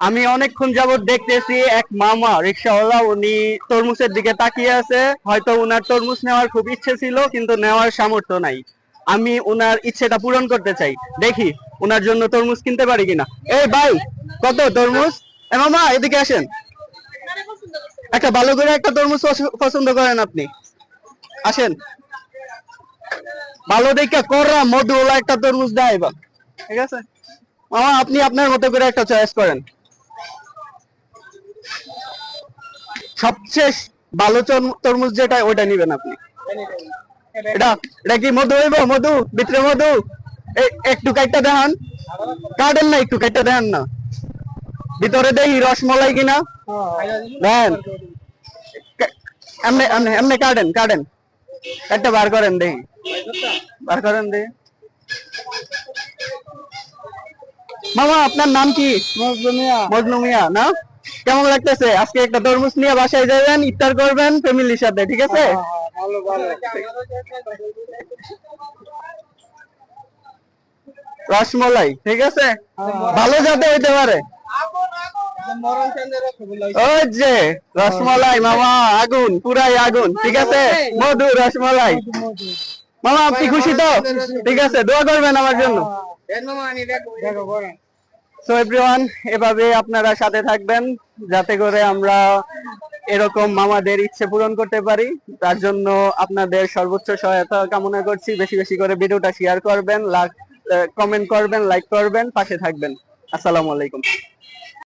আমি অনেকক্ষণ যাবত দেখতেছি এক মামা রিক্সাওয়ালা, উনি তরমুজের দিকে তাকিয়ে আছে। হয়তো উনার তরমুজ নেওয়ার খুব ইচ্ছে ছিল, কিন্তু নেওয়ার সামর্থ্য নাই। আমি উনার ইচ্ছেটা পূরণ করতে চাই, দেখি উনার জন্য তরমুজ কিনতে পারি কিনা। এই ভাই, কত তরমুজ? এ মামা, এদিকে আসেন। একটা ভালো করে একটা তরমুজ পছন্দ করেন আপনি, আসেন। ভালো দেখে কররা মধুওয়ালা একটা তরমুজ দেয় এবার, ঠিক আছে মামা? আপনি আপনার মতো করে একটা চয়েস করেন। সবচেয়ে ভালো তরমুজ যেটা, ওইটা নিবেন আপনি। এটা এটা কি মধু হইব? মধু ভিতরে মধু? একটু কাইটটা দেখান। কাটেন না, একটু কাইটটা দেখান না। ভিতরে দেখি রসমলাই কিনা। দেন, এমনি এমনি এমনি কাটেন, কাটেন, একটা বার করেন দেখি, বার করেন দেখি। মামা, আপনার নাম কি? মজনু মিয়া না? কেমন লাগতেছে? আজকে একটা তরমুজ নিয়ে বাসায় যাবেন, ইফতার করবেন ফ্যামিলির সাথে, ঠিক আছে? রসমলাই, ঠিক আছে, ভালো যাতে হইতে পারে। ওই যে রসমলাই মামা, আগুন, পুরাই আগুন, ঠিক আছে। মধু রসমলাই। মামা, আপনি খুশি তো? ঠিক আছে, দোয়া করবেন আমার জন্য। সো এভরিওয়ান, এভাবে আপনারা সাথে থাকবেন, যাতে করে আমরা এরকম মামাদের ইচ্ছে পূরণ করতে পারি। তার জন্য আপনাদের সর্বোচ্চ সহায়তা কামনা করছি। বেশি বেশি করে ভিডিওটা শেয়ার করবেন, কমেন্ট করবেন, লাইক করবেন, পাশে থাকবেন। আসসালামু আলাইকুম।